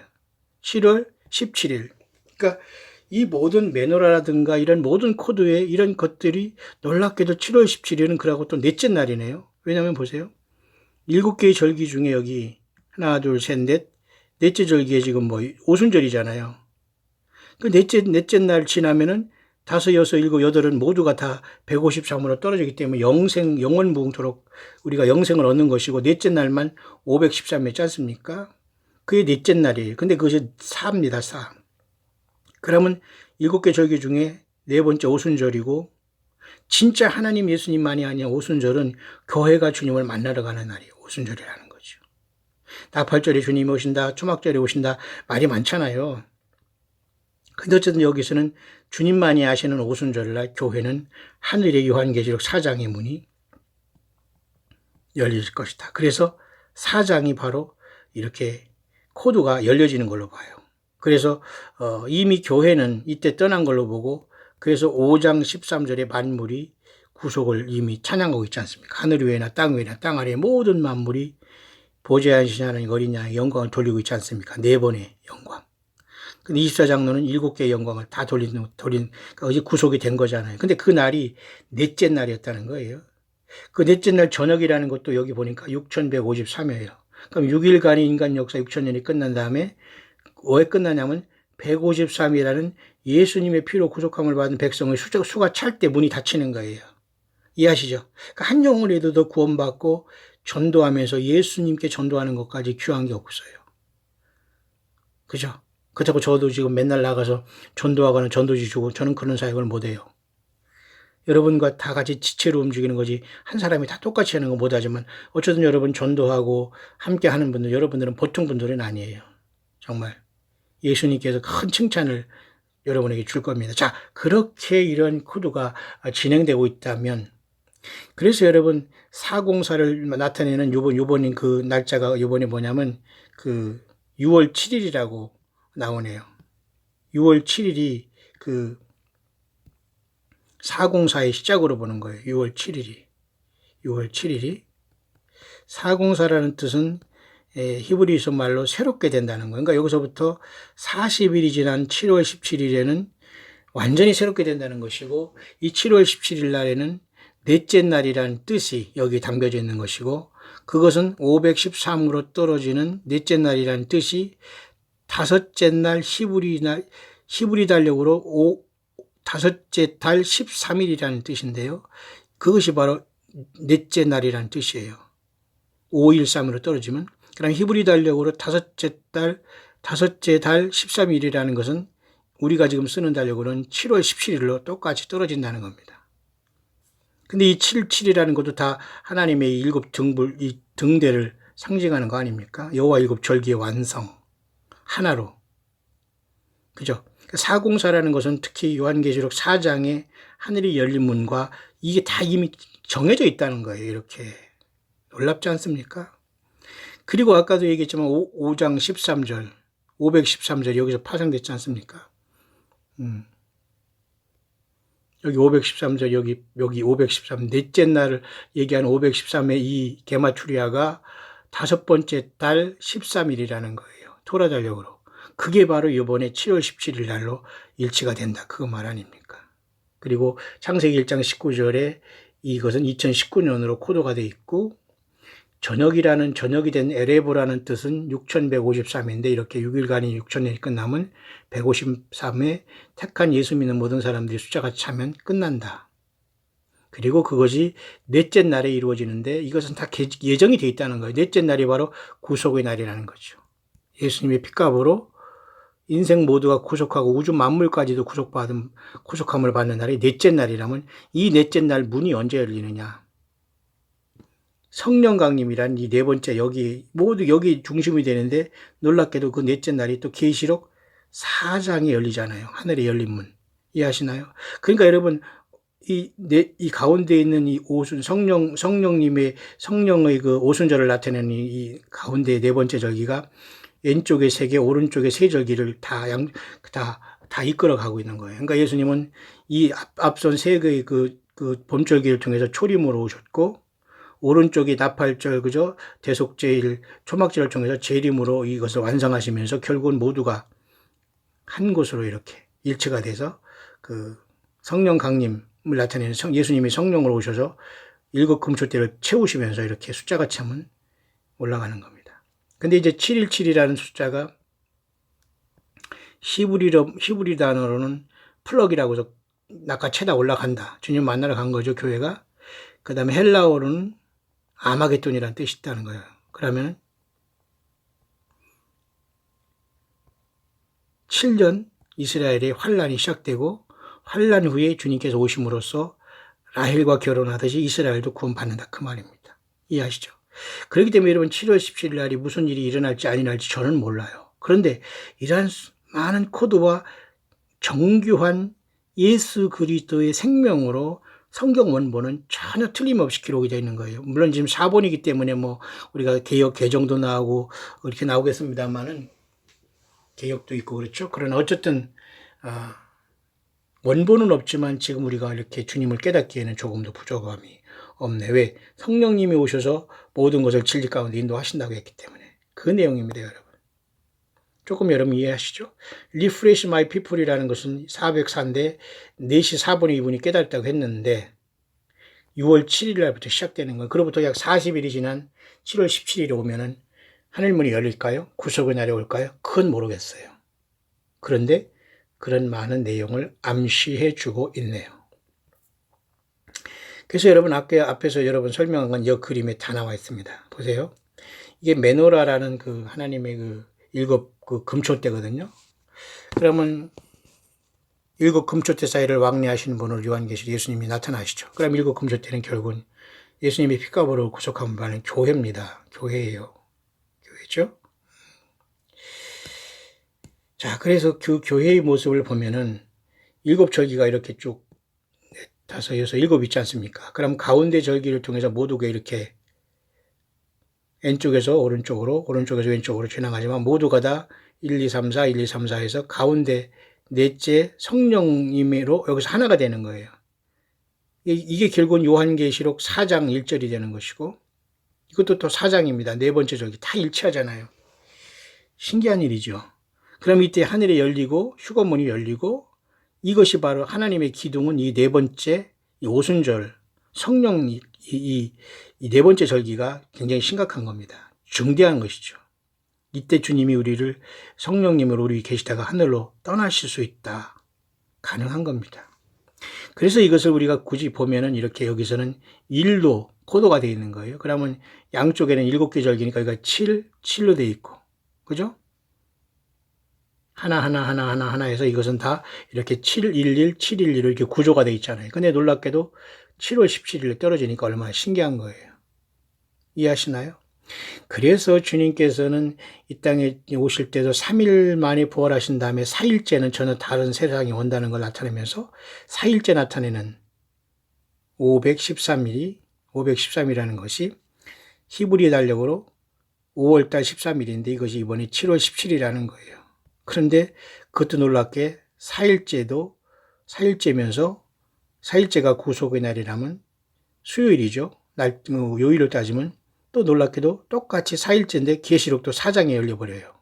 7월 17일. 그러니까 이 모든 메노라라든가 이런 모든 코드에 이런 것들이 놀랍게도 7월 17일은 그러고 또 넷째 날이네요. 왜냐하면 보세요. 7개의 절기 중에 여기 하나, 둘, 셋, 넷째 절기에 지금 뭐 오순절이잖아요. 그 넷째 날 지나면은 5, 6, 7, 8은 모두가 다 153으로 떨어지기 때문에 영원 무궁토록 우리가 영생을 얻는 것이고 넷째 날만 513이었지 않습니까? 그게 넷째 날이에요. 근데 그것이 4입니다. 4. 그러면 7개 절기 중에 네 번째 오순절이고 진짜 하나님 예수님만이 아니라 오순절은 교회가 주님을 만나러 가는 날이에요. 오순절이라는 거죠. 나팔절에 주님이 오신다. 초막절에 오신다. 말이 많잖아요. 근데 어쨌든 여기서는 주님만이 아시는 오순절날 교회는 하늘의 요한계시록 4장의 문이 열릴 것이다. 그래서 4장이 바로 이렇게 코드가 열려지는 걸로 봐요. 그래서 이미 교회는 이때 떠난 걸로 보고 그래서 5장 13절에 만물이 구속을 이미 찬양하고 있지 않습니까? 하늘 위에나 땅 위에나 땅 아래의 모든 만물이 보좌에 앉으신 하나님 어린 양의 영광을 돌리고 있지 않습니까? 4번의 영광. 근데 24장로는 7개의 영광을 다 그러니까 어제 구속이 된 거잖아요. 근데 그 날이 넷째 날이었다는 거예요. 그 넷째 날 저녁이라는 것도 여기 보니까 6153회예요. 그럼 6일간의 인간 역사 6000년이 끝난 다음에 왜 끝나냐면 153이라는 예수님의 피로 구속함을 받은 백성의 수가 찰 때 문이 닫히는 거예요. 이해하시죠? 그러니까 한 영혼에도 더 구원받고 전도하면서 예수님께 전도하는 것까지 귀한 게 없어요. 그죠? 그렇다고 저도 지금 맨날 나가서 전도하거나 전도지 주고 저는 그런 사역을 못해요. 여러분과 다 같이 지체로 움직이는 거지 한 사람이 다 똑같이 하는 거 못하지만 어쨌든 여러분 전도하고 함께 하는 분들, 여러분들은 보통 분들은 아니에요. 정말 예수님께서 큰 칭찬을 여러분에게 줄 겁니다. 자, 그렇게 이런 코드가 진행되고 있다면, 그래서 여러분 404를 나타내는 요번 그 날짜가 요번에 뭐냐면 그 6월 7일이라고 나오네요. 6월 7일이 그 404의 시작으로 보는 거예요. 6월 7일이. 6월 7일이. 404라는 뜻은 히브리서 말로 새롭게 된다는 거예요. 그러니까 여기서부터 40일이 지난 7월 17일에는 완전히 새롭게 된다는 것이고, 이 7월 17일 날에는 넷째 날이라는 뜻이 여기 담겨져 있는 것이고, 그것은 513으로 떨어지는 넷째 날이라는 뜻이 다섯째 날 히브리 달력으로 다섯째 달 13일이라는 뜻인데요. 그것이 바로 넷째 날이라는 뜻이에요. 513으로 떨어지면. 그럼 히브리 달력으로 다섯째 달 13일이라는 것은 우리가 지금 쓰는 달력으로는 7월 17일로 똑같이 떨어진다는 겁니다. 근데 이 77이라는 것도 다 하나님의 일곱 이 등대를 상징하는 거 아닙니까? 여호와 일곱 절기의 완성. 하나로. 그죠? 404라는 것은 특히 요한계시록 4장의 하늘이 열린 문과 이게 다 이미 정해져 있다는 거예요. 이렇게. 놀랍지 않습니까? 그리고 아까도 얘기했지만 5장 13절, 513절 여기서 파생됐지 않습니까? 여기 513절, 여기 513, 넷째 날을 얘기하는 513의 이 게마추리아가 다섯 번째 달 13일이라는 거예요. 토라 달력으로. 그게 바로 이번에 7월 17일 날로 일치가 된다. 그거 말 아닙니까? 그리고 창세기 1장 19절에 이것은 2019년으로 코드가 돼 있고, 저녁이 된 에레보라는 뜻은 6153인데 이렇게 6일간이 6천년이 끝나면 153에 택한 예수 믿는 모든 사람들이 숫자가 차면 끝난다. 그리고 그것이 넷째 날에 이루어지는데 이것은 다 예정이 돼 있다는 거예요. 넷째 날이 바로 구속의 날이라는 거죠. 예수님의 핏값으로 인생 모두가 구속하고 우주 만물까지도 구속함을 받는 날이 넷째 날이라면 이 넷째 날 문이 언제 열리느냐? 성령 강림이란 이 네 번째 모두 여기 중심이 되는데 놀랍게도 그 넷째 날이 또 계시록 4장에 열리잖아요. 하늘에 열린 문. 이해하시나요? 그러니까 여러분 이 가운데 있는 이 성령의 그 오순절을 나타내는 이 가운데 네 번째 절기가 왼쪽에 3개, 오른쪽에 3절기를 다 이끌어 가고 있는 거예요. 그러니까 예수님은 이 앞선 3개의 그 봄절기를 통해서 초림으로 오셨고, 오른쪽이 나팔절, 그죠? 대속제일, 초막절을 통해서 재림으로 이것을 완성하시면서 결국은 모두가 한 곳으로 이렇게 일치가 돼서 그 성령 강림을 나타내는 예수님이 성령으로 오셔서 일곱 금초대를 채우시면서 이렇게 숫자가 차면 올라가는 겁니다. 근데 이제 717이라는 숫자가 히브리 단어로는 플럭이라고 해서 낚아채다 올라간다. 주님 만나러 간 거죠, 교회가. 그 다음에 헬라어로는 아마겟돈이라는 뜻이 있다는 거예요. 그러면 7년 이스라엘의 환란이 시작되고 환란 후에 주님께서 오심으로써 라헬과 결혼하듯이 이스라엘도 구원받는다. 그 말입니다. 이해하시죠? 그렇기 때문에 여러분 7월 17일 날이 무슨 일이 일어날지 아니랄지 저는 몰라요. 그런데 이러한 많은 코드와 정교한 예수 그리스도의 생명으로 성경 원본은 전혀 틀림없이 기록이 되어 있는 거예요. 물론 지금 사본이기 때문에 우리가 개역 개정도 나오고 이렇게 나오겠습니다만은 개역도 있고 그렇죠. 그러나 어쨌든 원본은 없지만 지금 우리가 이렇게 주님을 깨닫기에는 조금도 부족함이 없네. 왜? 성령님이 오셔서 모든 것을 진리 가운데 인도하신다고 했기 때문에. 그 내용입니다, 여러분. 조금 여러분 이해하시죠? Refresh my people이라는 것은 404인데 4시 4분에 이분이 깨달았다고 했는데 6월 7일 날부터 시작되는 건 그로부터 약 40일이 지난 7월 17일에 오면은 하늘문이 열릴까요? 구속의 날이 올까요? 그건 모르겠어요. 그런데 그런 많은 내용을 암시해 주고 있네요. 그래서 여러분 앞에서 여러분 설명한 건 이 그림에 다 나와 있습니다. 보세요. 이게 메노라라는 그 하나님의 그 일곱 그 금초대거든요. 그러면 일곱 금초 때 사이를 왕래하시는 분으로 요한계시록 예수님이 나타나시죠. 그럼 일곱 금초 때는 결국은 예수님이 피값으로 구속한 바는 교회입니다. 교회예요. 교회죠. 자, 그래서 그 교회의 모습을 보면은 일곱 절기가 이렇게 쭉 다섯, 여섯, 일곱 있지 않습니까? 그럼 가운데 절기를 통해서 모두가 이렇게 왼쪽에서 오른쪽으로, 오른쪽에서 왼쪽으로 지나가지만 모두가 다 1, 2, 3, 4, 1, 2, 3, 4에서 가운데 넷째 성령님으로 여기서 하나가 되는 거예요. 이게 결국은 요한계시록 4장 1절이 되는 것이고, 이것도 또 4장입니다. 네 번째 절기 다 일치하잖아요. 신기한 일이죠. 그럼 이때 하늘이 열리고 휴거문이 열리고, 이것이 바로 하나님의 기둥은 이 네 번째 이 오순절 성령 이 네 번째 절기가 굉장히 심각한 겁니다. 중대한 것이죠. 이때 주님이 우리를 성령님으로 우리 계시다가 하늘로 떠나실 수 있다. 가능한 겁니다. 그래서 이것을 우리가 굳이 보면은 이렇게 여기서는 1로 코드가 되어 있는 거예요. 그러면 양쪽에는 7개 절기니까 여기가 7로 되어 있고, 그죠? 하나 해서 이것은 다 이렇게 711, 711 이렇게 구조가 되어 있잖아요. 근데 놀랍게도 7월 17일에 떨어지니까 얼마나 신기한 거예요. 이해하시나요? 그래서 주님께서는 이 땅에 오실 때도 3일 만에 부활하신 다음에 4일째는 전혀 다른 세상이 온다는 걸 나타내면서 4일째 나타내는 513일이 513이라는 것이 히브리 달력으로 5월달 13일인데 이것이 이번에 7월 17일이라는 거예요. 그런데 그것도 놀랍게 4일째면서 4일째가 구속의 날이라면 수요일이죠. 요일로 따지면 또 놀랍게도 똑같이 4일째인데 계시록도 4장에 열려버려요.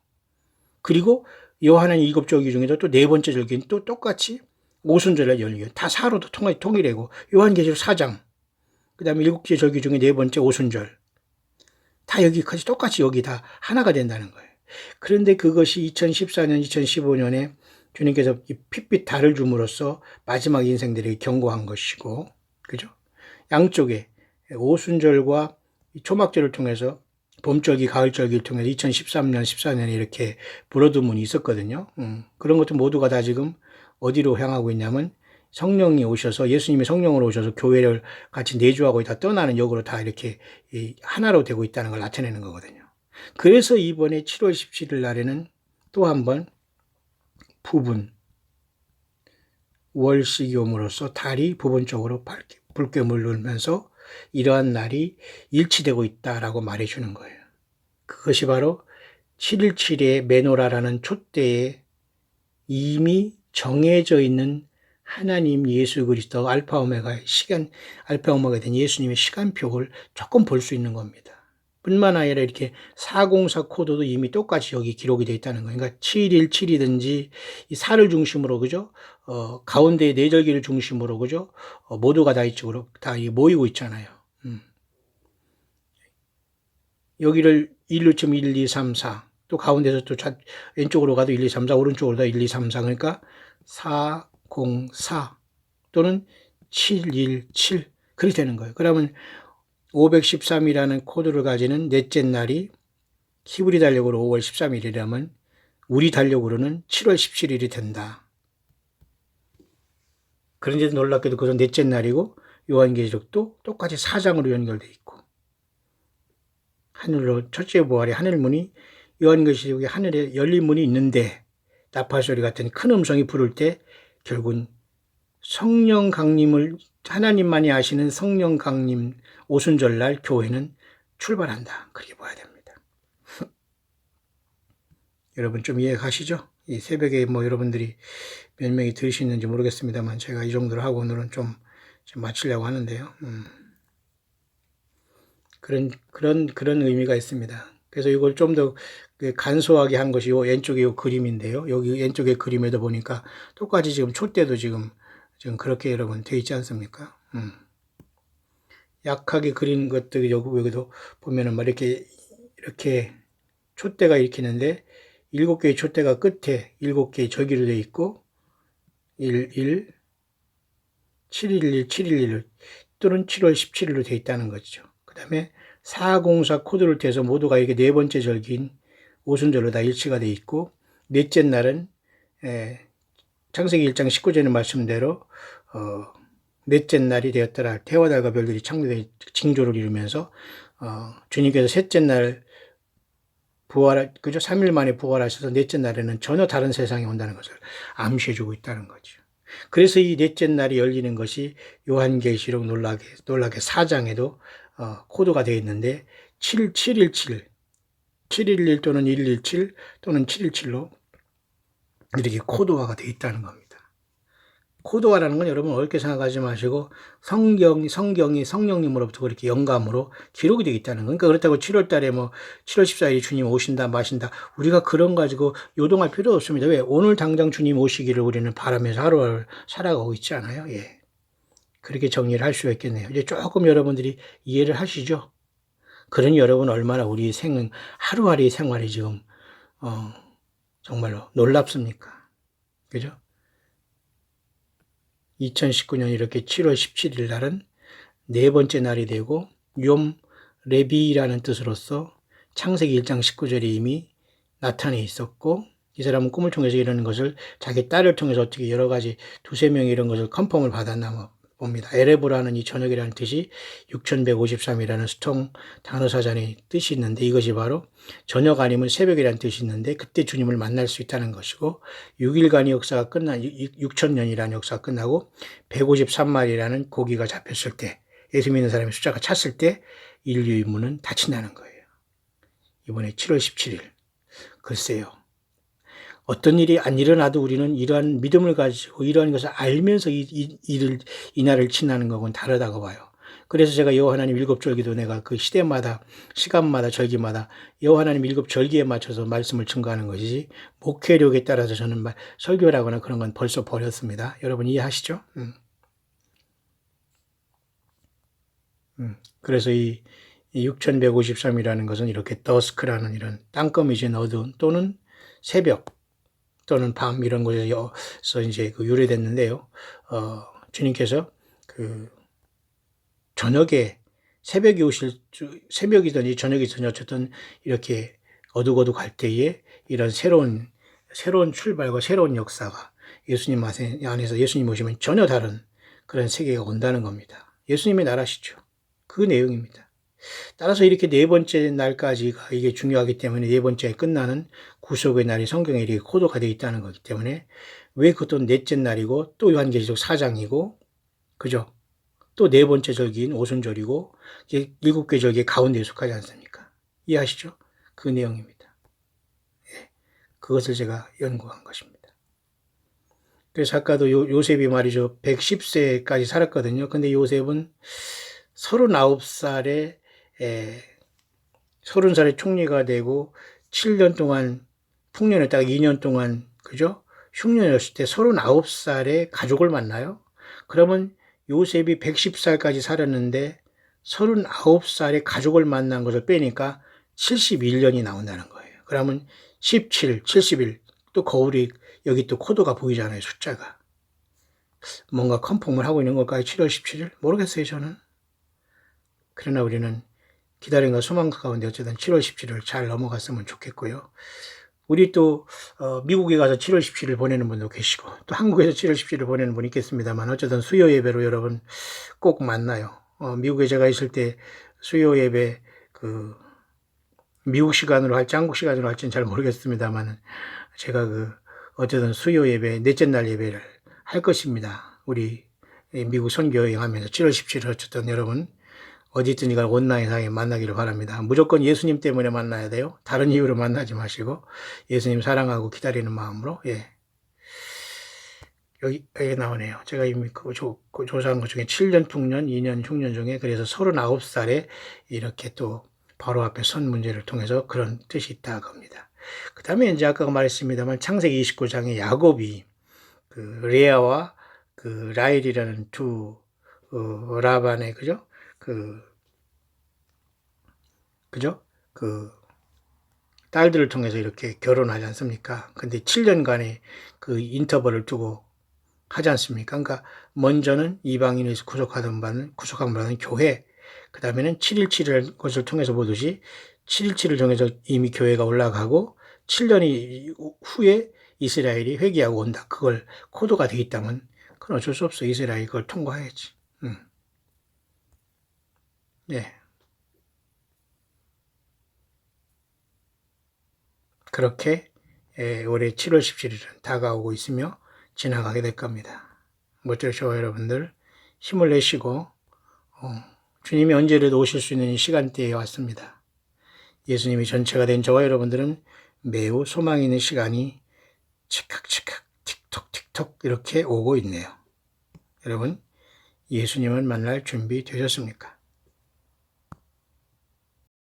그리고 요한은 7절기 중에도 또 네 번째 절기는 또 똑같이 오순절에 열려요. 다 4로도 통일되고 요한계시록 4장 그 다음에 7개 절기 중에 네 번째 오순절 다 여기까지 똑같이 여기 다 하나가 된다는 거예요. 그런데 그것이 2014년, 2015년에 주님께서 이 핏빛 달을 줌으로써 마지막 인생들에게 경고한 것이고, 그죠? 양쪽에 오순절과 초막절을 통해서 봄절기, 가을절기를 통해서 2013년, 14년에 이렇게 브로드문이 있었거든요. 그런 것도 모두가 다 지금 어디로 향하고 있냐면 성령이 오셔서 예수님이 성령으로 오셔서 교회를 같이 내주하고 다 떠나는 역으로 다 이렇게 하나로 되고 있다는 걸 나타내는 거거든요. 그래서 이번에 7월 17일 날에는 또 한 번 부분 월식이 옴으로써 달이 부분적으로 붉게 물르면서 이러한 날이 일치되고 있다라고 말해주는 거예요. 그것이 바로 717의 메노라라는 촛대에 이미 정해져 있는 하나님 예수 그리스도 알파 오메가 된 예수님의 시간표를 조금 볼 수 있는 겁니다. 뿐만 아니라 이렇게 404 코드도 이미 똑같이 여기 기록이 되어 있다는 거예요. 그러니까 717이든지 이 4를 중심으로, 그죠? 가운데 네 절기를 중심으로, 그죠? 모두가 다 이쪽으로 다 모이고 있잖아요. 여기를 1로 치면 1, 2, 3, 4. 또 가운데서 또 왼쪽으로 가도 1, 2, 3, 4, 오른쪽으로 가도 1, 2, 3, 4. 그러니까 404 또는 717. 그렇게 되는 거예요. 그러면 513이라는 코드를 가지는 넷째 날이 히브리 달력으로 5월 13일이라면 우리 달력으로는 7월 17일이 된다. 그런데도 놀랍게도 그건 넷째 날이고 요한계시록도 똑같이 4장으로 연결되어 있고 하늘로 첫째 부활의 하늘문이 요한계시록에 하늘에 열린 문이 있는데 나팔소리 같은 큰 음성이 부를 때 결국은 성령 강림을 하나님만이 아시는 성령 강림 오순절날 교회는 출발한다. 그렇게 봐야 됩니다. 여러분 좀 이해가시죠? 이 새벽에 여러분들이 몇 명이 들으시는지 모르겠습니다만 제가 이 정도로 하고 오늘은 좀 마치려고 하는데요. 그런 의미가 있습니다. 그래서 이걸 좀 더 간소하게 한 것이 요 왼쪽에 요 그림인데요. 여기 왼쪽의 그림에도 보니까 똑같이 지금 촛대도 지금 그렇게 여러분 되어 있지 않습니까? 약하게 그린 것들이 여기도 보면은 이렇게 촛대가 이렇게 있는데 7개의 촛대가 끝에 7개의 절기로 되어 있고 711, 711 또는 7월 17일로 되어 있다는 거죠. 그 다음에 404 코드를 떼서 모두가 이렇게 네 번째 절기인 오순절로 다 일치가 되어 있고 넷째 날은 창세기 1장 19절의 말씀대로 넷째 날이 되었더라. 태와 달과 별들이 창조된 징조를 이루면서 주님께서 셋째 날 그죠? 3일 만에 부활하셔서 넷째 날에는 전혀 다른 세상이 온다는 것을 암시해주고 있다는 거죠. 그래서 이 넷째 날이 열리는 것이 요한계시록 놀라게 4장에도 코드가 되어 있는데 717 또는 117 또는 717로 이렇게 코드화가 되어 있다는 겁니다. 코드화라는 건 여러분 어렵게 생각하지 마시고 성경이 성령님으로부터 그렇게 영감으로 기록이 되어 있다는 거니까. 그렇다고 7월 달에 7월 14일에 주님 오신다 마신다 우리가 그런 가지고 요동할 필요 없습니다. 왜? 오늘 당장 주님 오시기를 우리는 바라면서 하루하루 살아가고 있지 않아요? 예. 그렇게 정리를 할 수가 있겠네요. 이제 조금 여러분들이 이해를 하시죠? 그러니 여러분 얼마나 우리 하루하루의 생활이 지금 정말로 놀랍습니까? 그죠? 2019년 이렇게 7월 17일 날은 네 번째 날이 되고 욤 레비라는 뜻으로서 창세기 1장 19절에 이미 나타내 있었고, 이 사람은 꿈을 통해서 이러는 것을 자기 딸을 통해서 어떻게 여러 가지 두세 명이 이런 것을 컨펌을 받았나 봅니다. 에레브라는 이 저녁이라는 뜻이 6153이라는 스통 단어사전의 뜻이 있는데, 이것이 바로 저녁 아니면 새벽이라는 뜻이 있는데 그때 주님을 만날 수 있다는 것이고, 6일간의 역사가 6000년이라는 역사가 끝나고 153마리라는 고기가 잡혔을 때, 예수 믿는 사람의 숫자가 찼을 때 인류의 문은 닫힌다는 거예요. 이번에 7월 17일. 글쎄요. 어떤 일이 안 일어나도 우리는 이러한 믿음을 가지고 이러한 것을 알면서 이 날을 지나는 것은 다르다고 봐요. 그래서 제가 여호와 하나님 7절기도 내가 그 시대마다, 시간마다, 절기마다 여호와 하나님 7절기에 맞춰서 말씀을 증거하는 것이지, 목회력에 따라서 저는 설교를 하거나 그런 건 벌써 버렸습니다. 여러분 이해하시죠? 그래서 이 6153이라는 것은 이렇게 더스크라는 이런 땅거미진 어두운 또는 새벽 또는 밤 이런 곳에서 이제 유래됐는데요. 주님께서 저녁에 새벽이든지 저녁이든지 어쨌든 이렇게 어둑어둑할 때에 이런 새로운 출발과 새로운 역사가 예수님 안에서 예수님 오시면 전혀 다른 그런 세계가 온다는 겁니다. 예수님의 나라시죠. 그 내용입니다. 따라서 이렇게 네 번째 날까지가 이게 중요하기 때문에 네 번째에 끝나는 구속의 날이 성경에 이렇게 코드가 되어 있다는 거기 때문에, 왜 그것도 넷째 날이고 또 요한계시록 4장이고, 그죠? 또 네 번째 절기인 오순절이고, 이게 7개 절기 가운데에 속하지 않습니까? 이해하시죠? 그 내용입니다. 예, 그것을 제가 연구한 것입니다. 그래서 아까도 요셉이 말이죠. 110세까지 살았거든요. 근데 요셉은 39살에 30살에 총리가 되고 7년 동안 풍년했다가 2년 동안, 그죠? 흉년이었을 때 39살에 가족을 만나요. 그러면 요셉이 110살까지 살았는데 39살에 가족을 만난 것을 빼니까 71년이 나온다는 거예요. 그러면 17, 71, 또 거울이 여기 또 코드가 보이잖아요, 숫자가. 뭔가 컨펌을 하고 있는 걸까요? 7월 17일? 모르겠어요, 저는. 그러나 우리는 기다림과 소망 가운데 어쨌든 7월 17일 잘 넘어갔으면 좋겠고요. 우리 또 미국에 가서 7월 17일 보내는 분도 계시고, 또 한국에서 7월 17일 보내는 분이 있겠습니다만, 어쨌든 수요 예배로 여러분 꼭 만나요. 미국에 제가 있을 때 수요 예배 미국 시간으로 할지 한국 시간으로 할지는 잘 모르겠습니다만, 제가 어쨌든 수요 예배, 넷째 날 예배를 할 것입니다. 우리 미국 선교 여행하면서 7월 17일 어쨌든 여러분 어디든지가 온라인상에 만나기를 바랍니다. 무조건 예수님 때문에 만나야 돼요. 다른 이유로 만나지 마시고 예수님 사랑하고 기다리는 마음으로. 예. 여기 나오네요. 제가 이미 조사한 것 중에 7년 풍년, 2년 흉년 중에, 그래서 39살에 이렇게 또 바로 앞에 선 문제를 통해서 그런 뜻이 있다고 합니다. 그 다음에 이제 아까 말했습니다만 창세기 29장에 야곱이 레아와 라헬이라는 두 라반의, 그죠? 딸들을 통해서 이렇게 결혼하지 않습니까? 근데 7년간의 그 인터벌을 두고 하지 않습니까? 그러니까 먼저는 이방인에서 구속함 받는 교회, 그 다음에는 7.17을 것을 통해서 보듯이 7.17을 통해서 이미 교회가 올라가고 7년이 후에 이스라엘이 회개하고 온다. 그걸 코드가 돼 있다면 그건 어쩔 수 없어. 이스라엘이 그걸 통과해야지. 네. 그렇게 올해 7월 17일은 다가오고 있으며 지나가게 될 겁니다. 모쪼쇼와 여러분들 힘을 내시고 주님이 언제라도 오실 수 있는 시간대에 왔습니다. 예수님이 전체가 된 저와 여러분들은 매우 소망 있는 시간이 치칵치칵 틱톡틱톡 이렇게 오고 있네요. 여러분 예수님을 만날 준비 되셨습니까?